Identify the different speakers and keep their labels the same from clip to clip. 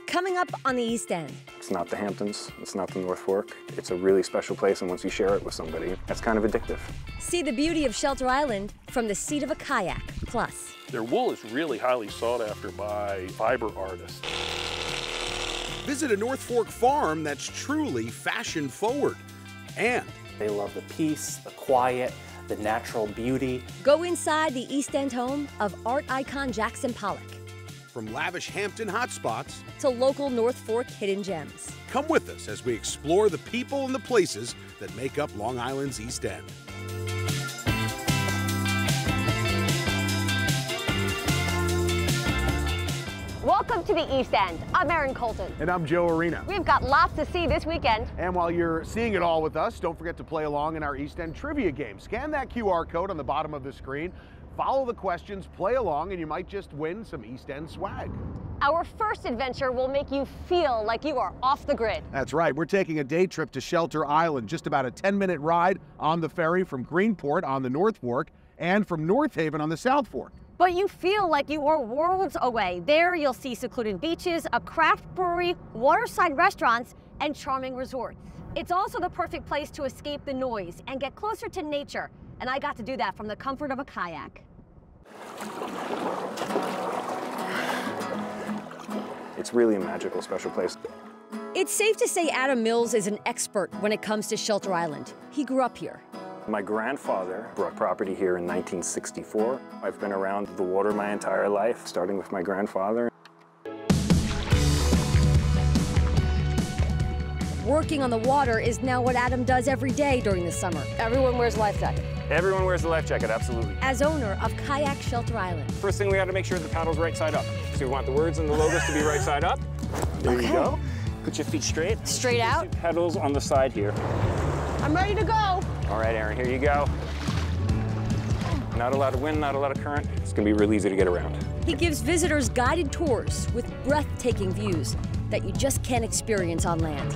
Speaker 1: Coming up on the East End.
Speaker 2: It's not the Hamptons, it's not the North Fork. It's a really special place, and once you share it with somebody, that's kind of addictive.
Speaker 1: See the beauty of Shelter Island from the seat of a kayak. Plus,
Speaker 3: their wool is really highly sought after by fiber artists.
Speaker 4: Visit a North Fork farm that's truly fashion forward. And
Speaker 5: they love the peace, the quiet, the natural beauty.
Speaker 1: Go inside the East End home of art icon Jackson Pollock.
Speaker 4: From lavish Hampton hotspots
Speaker 1: to local North Fork hidden gems.
Speaker 4: Come with us as we explore the people and the places that make up Long Island's East End.
Speaker 6: Welcome to the East End. I'm Erin, Colton.
Speaker 7: And I'm Joe Arena.
Speaker 6: We've got lots to see this weekend.
Speaker 7: And while you're seeing it all with us, don't forget to play along in our East End trivia game. Scan that QR code on the bottom of the screen, follow the questions, play along, and you might just win some East End swag.
Speaker 6: Our first adventure will make you feel like you are off the grid.
Speaker 7: That's right. We're taking a day trip to Shelter Island, just about a 10-minute ride on the ferry from Greenport on the North Fork and from North Haven on the South Fork.
Speaker 6: But you feel like you are worlds away. There you'll see secluded beaches, a craft brewery, waterside restaurants, and charming resorts. It's also the perfect place to escape the noise and get closer to nature. And I got to do that from the comfort of a kayak.
Speaker 2: It's really a magical, special place.
Speaker 1: It's safe to say Adam Mills is an expert when it comes to Shelter Island. He grew up here.
Speaker 2: My grandfather bought property here in 1964. I've been around the water my entire life, starting with my grandfather.
Speaker 1: Working on the water is now what Adam does every day during the summer.
Speaker 6: Everyone wears a life jacket.
Speaker 2: Everyone wears a life jacket, absolutely.
Speaker 1: As owner of Kayak Shelter Island.
Speaker 2: First thing we got to make sure the paddle's right side up. So we want the words and the logos to be right side up. There you go. Put your feet straight.
Speaker 6: Straight out.
Speaker 2: Pedals on the side here.
Speaker 6: I'm ready to go.
Speaker 2: All right, Erin, here you go. Not a lot of wind, not a lot of current. It's gonna be real easy to get around.
Speaker 1: He gives visitors guided tours with breathtaking views that you just can't experience on land.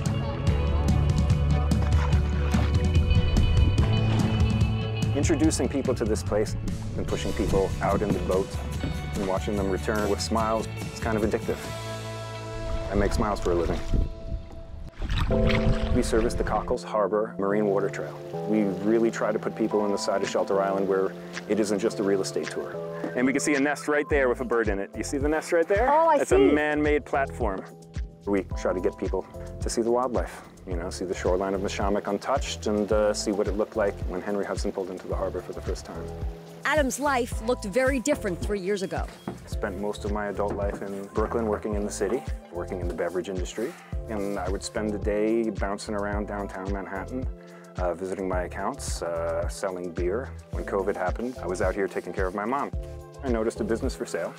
Speaker 2: Introducing people to this place and pushing people out in the boats and watching them return with smiles, it's kind of addictive. I make smiles for a living. We service the Cockles Harbor Marine Water Trail. We really try to put people on the side of Shelter Island where it isn't just a real estate tour. And we can see a nest right there with a bird in it. You see the nest right there?
Speaker 6: Oh, I see.
Speaker 2: It's a man-made platform. We try to get people to see the wildlife, you know, see the shoreline of Neshomic untouched and see what it looked like when Henry Hudson pulled into the harbor for the first time.
Speaker 1: Adam's life looked very different 3 years ago.
Speaker 2: I spent most of my adult life in Brooklyn working in the city, working in the beverage industry. And I would spend the day bouncing around downtown Manhattan, visiting my accounts, selling beer. When COVID happened, I was out here taking care of my mom. I noticed a business for sale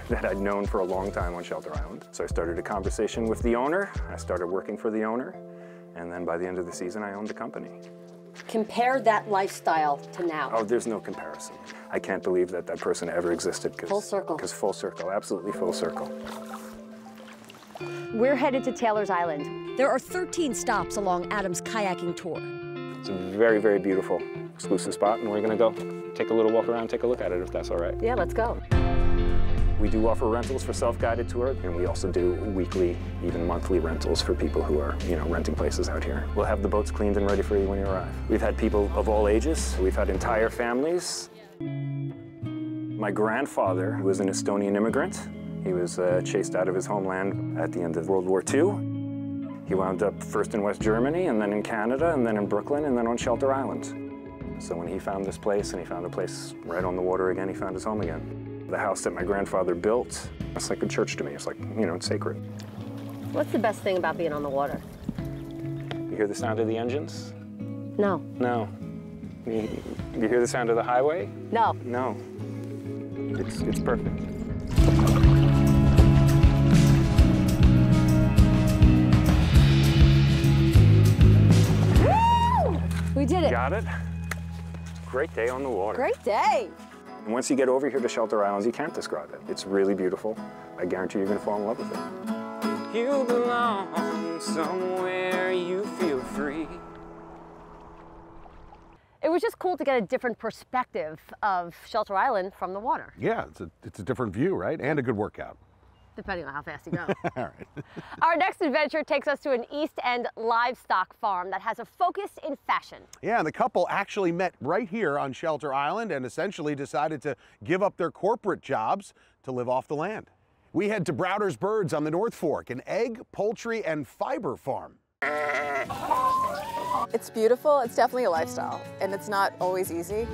Speaker 2: that I'd known for a long time on Shelter Island. So I started a conversation with the owner. I started working for the owner. And then by the end of the season, I owned the company.
Speaker 6: Compare that lifestyle to now.
Speaker 2: Oh, there's no comparison. I can't believe that that person ever existed.
Speaker 6: Full circle.
Speaker 2: Because full circle, absolutely full circle.
Speaker 6: We're headed to Taylor's Island.
Speaker 1: There are 13 stops along Adam's kayaking tour.
Speaker 2: It's a very, very beautiful, exclusive spot, and we're gonna go take a little walk around, take a look at it, if that's all right.
Speaker 6: Yeah, let's go.
Speaker 2: We do offer rentals for self-guided tour, and we also do weekly, even monthly rentals for people who are, you know, renting places out here. We'll have the boats cleaned and ready for you when you arrive. We've had people of all ages. We've had entire families. My grandfather was an Estonian immigrant. He was chased out of his homeland at the end of World War II. He wound up first in West Germany, and then in Canada, and then in Brooklyn, and then on Shelter Island. So when he found this place, and he found a place right on the water again, he found his home again. The house that my grandfather built, it's like a church to me. It's like, you know, it's sacred.
Speaker 6: What's the best thing about being on the water?
Speaker 2: You hear the sound of the engines?
Speaker 6: No.
Speaker 2: No. You hear the sound of the highway?
Speaker 6: No.
Speaker 2: No. It's perfect.
Speaker 6: Woo! We did it.
Speaker 2: Got it? Great day on the water.
Speaker 6: Great day.
Speaker 2: And once you get over here to Shelter Islands, you can't describe it. It's really beautiful. I guarantee you're gonna fall in love with it. You belong somewhere you feel free.
Speaker 6: It was just cool to get a different perspective of Shelter Island from the water.
Speaker 7: Yeah, it's a different view, right? And a good workout.
Speaker 6: depending on how fast you go.
Speaker 7: All right.
Speaker 6: Our next adventure takes us to an East End livestock farm that has a focus in fashion.
Speaker 7: Yeah, and the couple actually met right here on Shelter Island and essentially decided to give up their corporate jobs to live off the land. We head to Browder's Birds on the North Fork, an egg, poultry, and fiber farm.
Speaker 8: It's beautiful. It's definitely a lifestyle, and it's not always easy.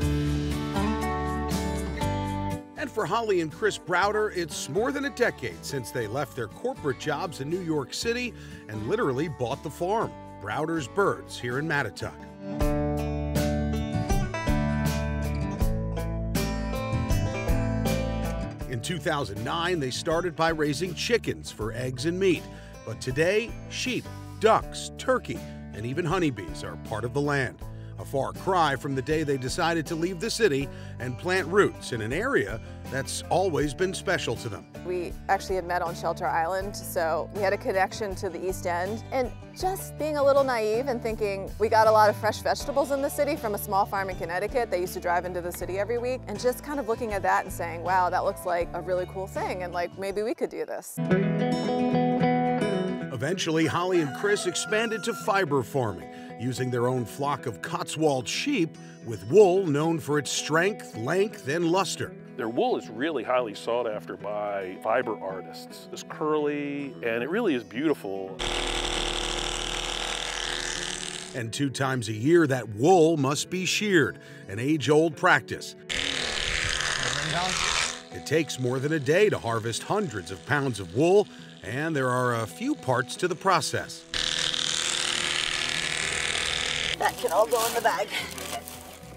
Speaker 4: And for Holly and Chris Browder, it's more than a decade since they left their corporate jobs in New York City and literally bought the farm, Browder's Birds, here in Mattituck. In 2009, they started by raising chickens for eggs and meat. But today, sheep, ducks, turkey, and even honeybees are part of the land. A far cry from the day they decided to leave the city and plant roots in an area that's always been special to them.
Speaker 8: We actually had met on Shelter Island, so we had a connection to the East End. And just being a little naive and thinking we got a lot of fresh vegetables in the city from a small farm in Connecticut. They used to drive into the city every week, and just kind of looking at that and saying, wow, that looks like a really cool thing, and like maybe we could do this.
Speaker 4: Eventually, Holly and Chris expanded to fiber farming, using their own flock of Cotswold sheep with wool known for its strength, length, and luster.
Speaker 3: Their wool is really highly sought after by fiber artists. It's curly, and it really is beautiful.
Speaker 4: And 2 times a year, that wool must be sheared, an age-old practice. It takes more than a day to harvest hundreds of pounds of wool, and there are a few parts to the process.
Speaker 8: That can all go in the bag.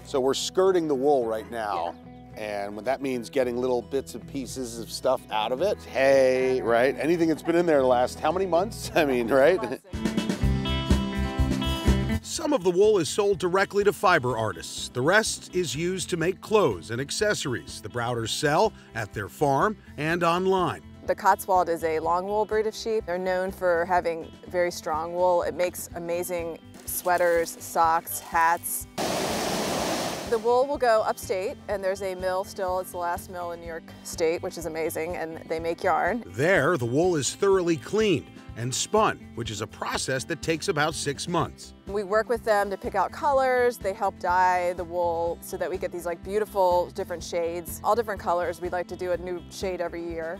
Speaker 7: So we're skirting the wool right now. And what that means, getting little bits and pieces of stuff out of it. Hay, right? Anything that's been in there the last how many months? I mean, right?
Speaker 4: Some of the wool is sold directly to fiber artists. The rest is used to make clothes and accessories the Browders sell at their farm and online.
Speaker 8: The Cotswold is a long wool breed of sheep. They're known for having very strong wool. It makes amazing sweaters, socks, hats. The wool will go upstate, and there's a mill still. It's the last mill in New York State, which is amazing, and they make yarn.
Speaker 4: There, the wool is thoroughly cleaned and spun, which is a process that takes about 6 months.
Speaker 8: We work with them to pick out colors. They help dye the wool so that we get these like beautiful different shades, all different colors. We'd like to do a new shade every year.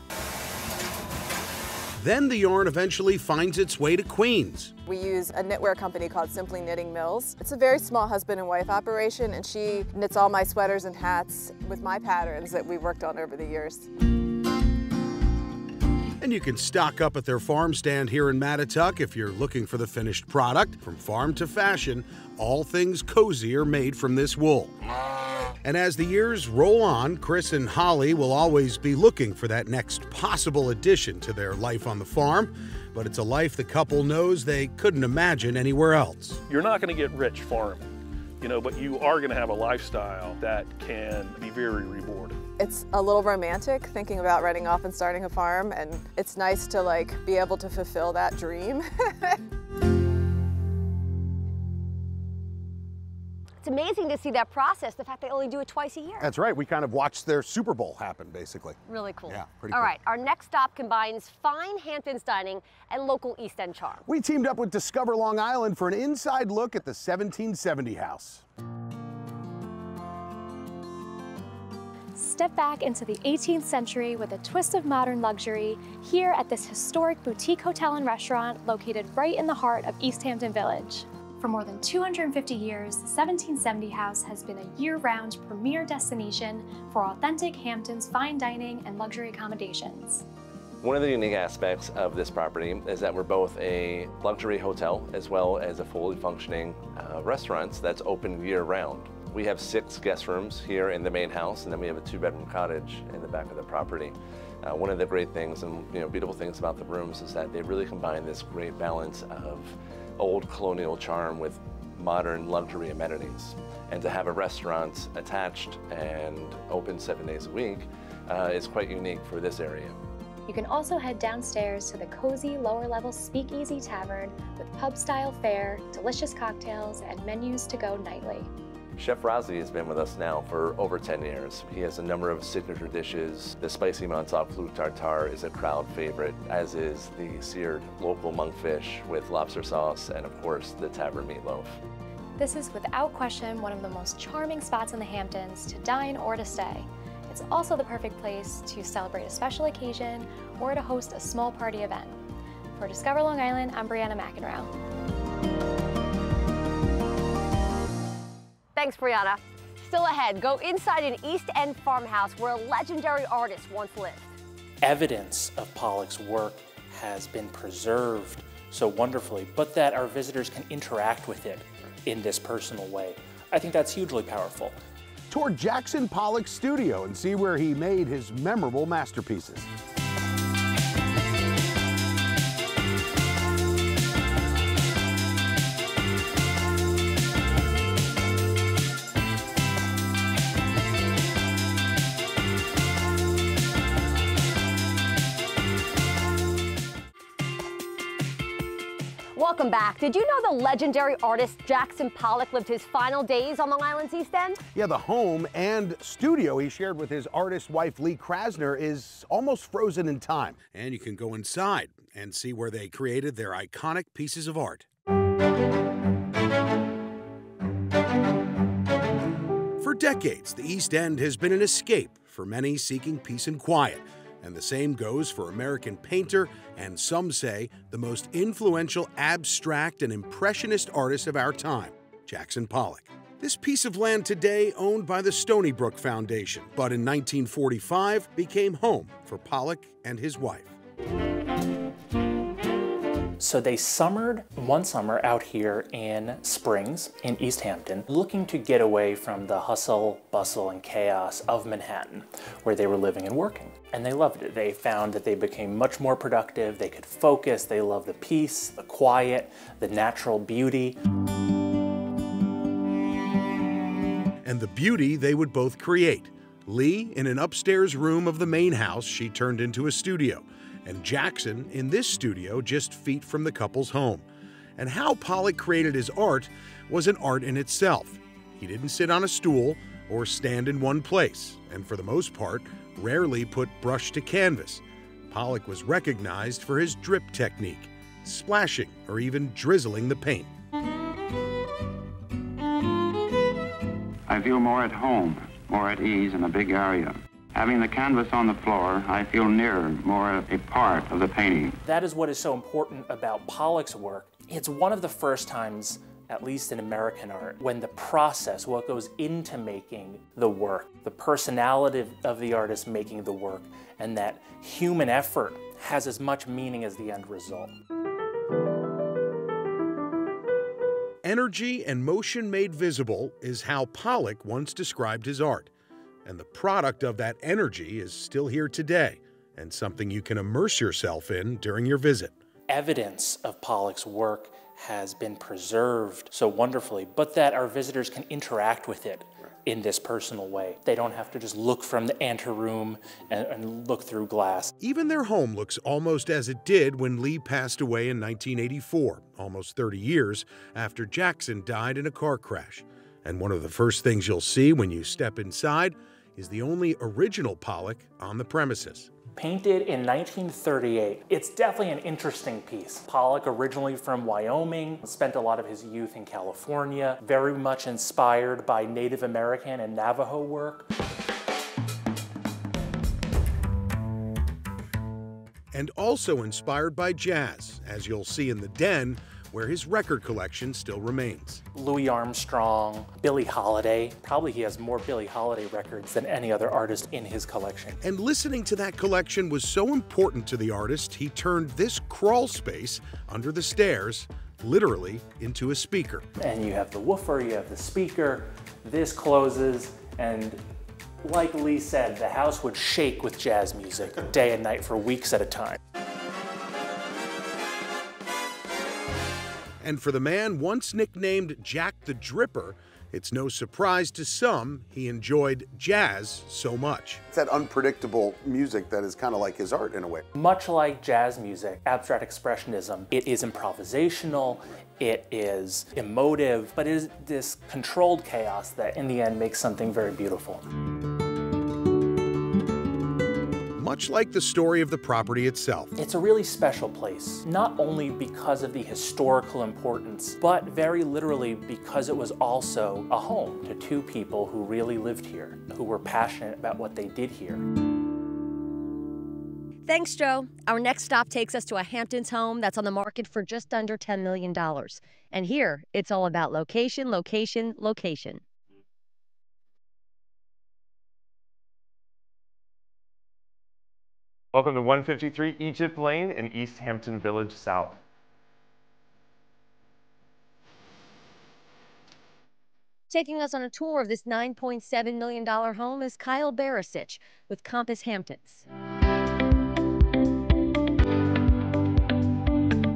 Speaker 4: Then the yarn eventually finds its way to Queens.
Speaker 8: We use a knitwear company called Simply Knitting Mills. It's a very small husband and wife operation, and she knits all my sweaters and hats with my patterns that we worked on over the years.
Speaker 4: And you can stock up at their farm stand here in Mattituck if you're looking for the finished product. From farm to fashion, all things cozy are made from this wool. And as the years roll on, Chris and Holly will always be looking for that next possible addition to their life on the farm, but it's a life the couple knows they couldn't imagine anywhere else.
Speaker 3: You're not going to get rich farming, but you are going to have a lifestyle that can be very rewarding.
Speaker 8: It's a little romantic thinking about running off and starting a farm, and it's nice to be able to fulfill that dream.
Speaker 6: It's amazing to see that process, the fact they only do it twice a year.
Speaker 7: That's right. We kind of watched their Super Bowl happen, basically.
Speaker 6: Really cool.
Speaker 7: Yeah, pretty
Speaker 6: All
Speaker 7: cool.
Speaker 6: right, our next stop combines fine Hamptons dining and local East End charm.
Speaker 7: We teamed up with Discover Long Island for an inside look at the 1770 house.
Speaker 9: Step back into the 18th century with a twist of modern luxury here at this historic boutique hotel and restaurant located right in the heart of East Hampton Village. For more than 250 years, 1770 House has been a year-round premier destination for authentic Hamptons fine dining and luxury accommodations.
Speaker 10: One of the unique aspects of this property is that we're both a luxury hotel as well as a fully functioning restaurant that's open year-round. We have 6 guest rooms here in the main house, and then we have a 2-bedroom cottage in the back of the property. One of the great things and beautiful things about the rooms is that they really combine this great balance of old colonial charm with modern luxury amenities. And to have a restaurant attached and open 7 days a week is quite unique for this area.
Speaker 9: You can also head downstairs to the cozy lower-level Speakeasy Tavern with pub-style fare, delicious cocktails, and menus to go nightly.
Speaker 10: Chef Rozzi has been with us now for over 10 years. He has a number of signature dishes. The spicy Montauk flute tartare is a crowd favorite, as is the seared local monkfish with lobster sauce and, of course, the tavern meatloaf.
Speaker 9: This is without question one of the most charming spots in the Hamptons to dine or to stay. It's also the perfect place to celebrate a special occasion or to host a small party event. For Discover Long Island, I'm Brianna McEnroe.
Speaker 6: Thanks, Brianna. Still ahead, go inside an East End farmhouse where a legendary artist once lived.
Speaker 5: Evidence of Pollock's work has been preserved so wonderfully, but that our visitors can interact with it in this personal way. I think that's hugely powerful.
Speaker 7: Tour Jackson Pollock's studio and see where he made his memorable masterpieces.
Speaker 6: Welcome back. Did you know the legendary artist Jackson Pollock lived his final days on Long Island's East End?
Speaker 7: Yeah, the home and studio he shared with his artist wife Krasner is almost frozen in time.
Speaker 4: And you can go inside and see where they created their iconic pieces of art. For decades, the East End has been an escape for many seeking peace and quiet. And the same goes for American painter and, some say, the most influential abstract and impressionist artist of our time, Jackson Pollock. This piece of land today owned by the Stony Brook Foundation, but in 1945 became home for Pollock and his wife.
Speaker 5: So they summered one summer out here in Springs in East Hampton, looking to get away from the hustle, bustle, and chaos of Manhattan, where they were living and working. And they loved it. They found that they became much more productive, they could focus, they loved the peace, the quiet, the natural beauty.
Speaker 4: And the beauty they would both create. Lee in an upstairs room of the main house she turned into a studio, and Jackson in this studio just feet from the couple's home. And how Pollock created his art was an art in itself. He didn't sit on a stool or stand in one place, and for the most part, rarely put brush to canvas. Pollock was recognized for his drip technique, splashing or even drizzling the paint.
Speaker 11: I feel more at home, more at ease in a big area. Having the canvas on the floor, I feel nearer, more a part of the painting.
Speaker 5: That is what is so important about Pollock's work. It's one of the first times, at least in American art, when the process, what goes into making the work, the personality of the artist making the work, and that human effort has as much meaning as the end result.
Speaker 4: Energy and motion made visible is how Pollock once described his art. And the product of that energy is still here today, and something you can immerse yourself in during your visit.
Speaker 5: Evidence of Pollock's work has been preserved so wonderfully, but that our visitors can interact with it in this personal way. They don't have to just look from the anteroom and look through glass.
Speaker 4: Even their home looks almost as it did when Lee passed away in 1984, almost 30 years after Jackson died in a car crash. And one of the first things you'll see when you step inside is the only original Pollock on the premises.
Speaker 5: Painted in 1938. It's definitely an interesting piece. Pollock, originally from Wyoming, spent a lot of his youth in California, very much inspired by Native American and Navajo work.
Speaker 4: And also inspired by jazz, as you'll see in the den, where his record collection still remains.
Speaker 5: Louis Armstrong, Billie Holiday. Probably he has more Billie Holiday records than any other artist in his collection.
Speaker 4: And listening to that collection was so important to the artist, he turned this crawl space under the stairs literally into a speaker.
Speaker 5: And you have the woofer, you have the speaker, this closes, and like Lee said, the house would shake with jazz music day and night for weeks at a time.
Speaker 4: And for the man once nicknamed Jack the Dripper, It's no surprise to some he enjoyed jazz so much.
Speaker 7: It's that unpredictable music that is kind of like his art in a way.
Speaker 5: Much like jazz music, abstract expressionism, it is improvisational, it is emotive, but it is this controlled chaos that in the end makes something very beautiful.
Speaker 4: Much like the story of the property itself.
Speaker 5: It's a really special place, not only because of the historical importance, but very literally because it was also a home to two people who really lived here, who were passionate about what they did here.
Speaker 1: Thanks, Joe. Our next stop takes us to a Hamptons home that's on the market for just under $10 million. And here, it's all about location, location, location.
Speaker 12: Welcome to 153 Egypt Lane in East Hampton Village South.
Speaker 1: Taking us on a tour of this $9.7 million home is Kyle Barisic with Compass Hamptons.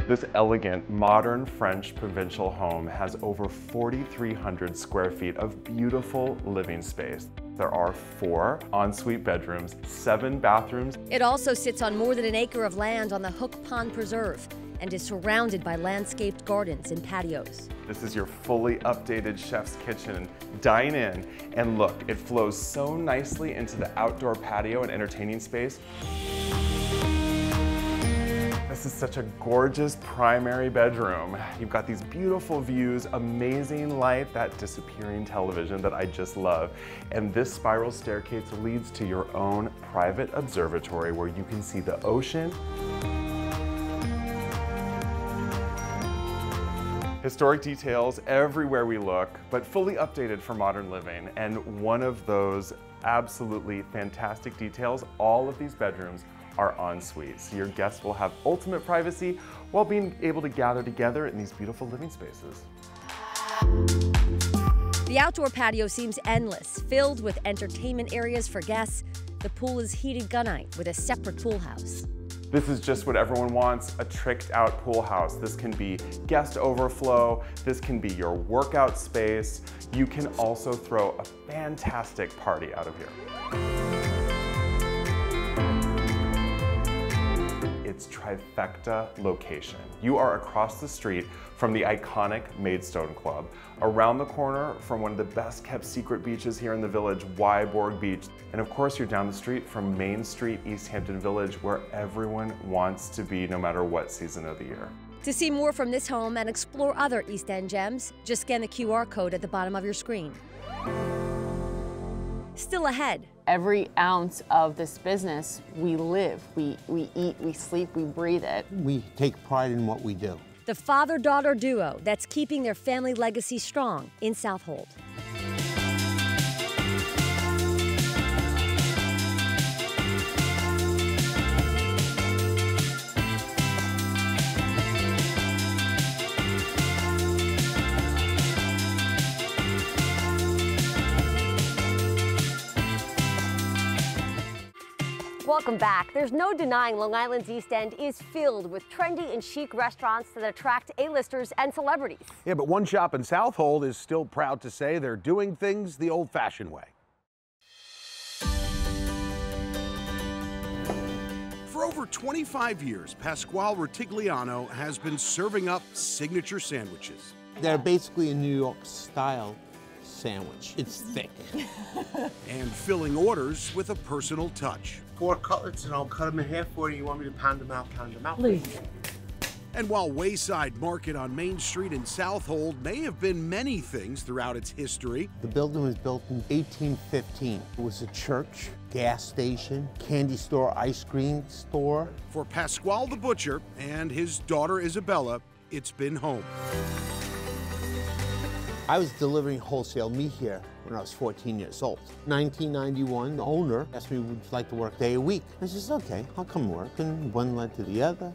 Speaker 12: This elegant, modern French provincial home has over 4,300 square feet of beautiful living space. There are 4 ensuite bedrooms, 7 bathrooms.
Speaker 1: It also sits on more than an acre of land on the Hook Pond Preserve and is surrounded by landscaped gardens and patios.
Speaker 12: This is your fully updated chef's kitchen. Dine in and look, it flows so nicely into the outdoor patio and entertaining space. This is such a gorgeous primary bedroom. You've got these beautiful views, amazing light, that disappearing television that I just love. And this spiral staircase leads to your own private observatory where you can see the ocean. Historic details everywhere we look, but fully updated for modern living. And one of those absolutely fantastic details, all of these bedrooms are en suite, so your guests will have ultimate privacy while being able to gather together in these beautiful living spaces.
Speaker 1: The outdoor patio seems endless, filled with entertainment areas for guests. The pool is heated gunite with a separate pool house.
Speaker 12: This is just what everyone wants, a tricked out pool house. This can be guest overflow, this can be your workout space. You can also throw a fantastic party out of here. It's trifecta location. You are across the street from the iconic Maidstone Club, around the corner from one of the best kept secret beaches here in the village, Wyborg Beach, and of course you're down the street from Main Street, East Hampton Village, where everyone wants to be no matter what season of the year.
Speaker 1: To see more from this home and explore other East End gems, just scan the QR code at the bottom of your screen. Still ahead.
Speaker 13: Every ounce of this business, we live, we eat, we sleep, we breathe it.
Speaker 14: We take pride in what we do.
Speaker 1: The father-daughter duo that's keeping their family legacy strong in Southold.
Speaker 6: Welcome back. There's no denying Long Island's East End is filled with trendy and chic restaurants that attract A-listers and celebrities.
Speaker 7: Yeah, but one shop in Southold is still proud to say they're doing things the old-fashioned way.
Speaker 4: For over 25 years, Pasquale Rotigliano has been serving up signature sandwiches.
Speaker 14: They're basically a New York style sandwich. It's thick.
Speaker 4: And filling orders with a personal touch.
Speaker 15: 4 cutlets and I'll cut them in half for you. You want me to pound them out, pound them out.
Speaker 14: Please.
Speaker 4: And while Wayside Market on Main Street in Southold may have been many things throughout its history,
Speaker 14: The building was built in 1815. It was a church, gas station, candy store, ice cream store.
Speaker 4: for Pasquale the Butcher and his daughter Isabella, it's been home.
Speaker 14: I was delivering wholesale meat here when I was 14 years old. 1991, the owner asked me, would you like to work a day a week? I said, okay, I'll come work, and one led to the other.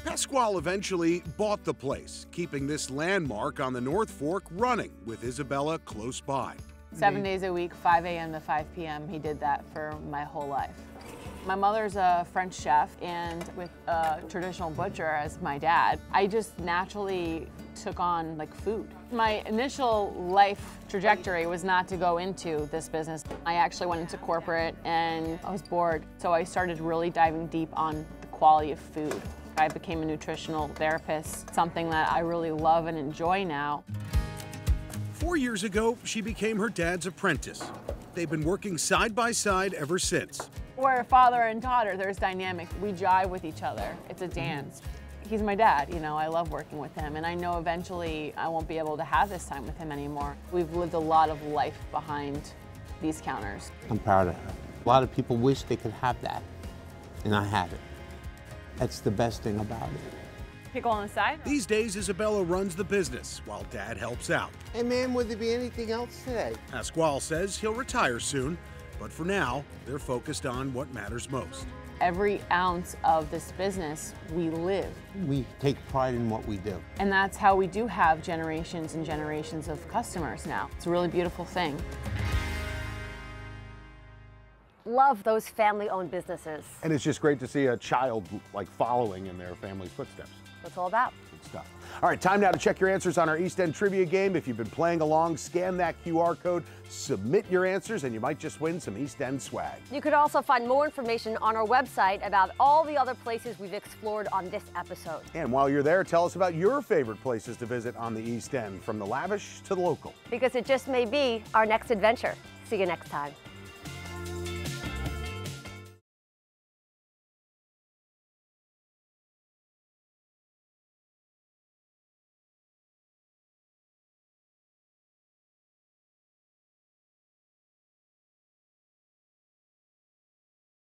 Speaker 4: Pasquale eventually bought the place, keeping this landmark on the North Fork running with Isabella close by.
Speaker 13: 7 days a week, 5 a.m. to 5 p.m. He did that for my whole life. My mother's a French chef, and with a traditional butcher as my dad, I just naturally took on like food. My initial life trajectory was not to go into this business. I actually went into corporate and I was bored, so I started really diving deep on the quality of food. I became a nutritional therapist, something that I really love and enjoy now.
Speaker 4: 4 years ago, she became her dad's apprentice. They've been working side by side ever since.
Speaker 13: We're a father and daughter, there's dynamic. We jive with each other. It's a dance. He's my dad, you know, I love working with him, and I know eventually I won't be able to have this time with him anymore. We've lived a lot of life behind these counters.
Speaker 14: I'm proud of her. A lot of people wish they could have that, and I have it. That's the best thing about it.
Speaker 13: Pickle on the side?
Speaker 4: These days, Isabella runs the business while Dad helps out.
Speaker 14: Hey man, would there be anything else today?
Speaker 4: Pasquale says he'll retire soon, but for now, they're focused on what matters most.
Speaker 13: Every ounce of this business, we live.
Speaker 14: We take pride in what we do.
Speaker 13: And that's how we do have generations and generations of customers now. It's a really beautiful thing.
Speaker 6: Love those family-owned businesses.
Speaker 7: And it's just great to see a child like following in their family's footsteps.
Speaker 6: That's all about.
Speaker 7: Good stuff. All right, time now to check your answers on our East End trivia game. If you've been playing along, scan that QR code, submit your answers, and you might just win some East End swag.
Speaker 6: You could also find more information on our website about all the other places we've explored on this episode.
Speaker 7: And while you're there, tell us about your favorite places to visit on the East End, from the lavish to the local.
Speaker 6: Because it just may be our next adventure. See you next time.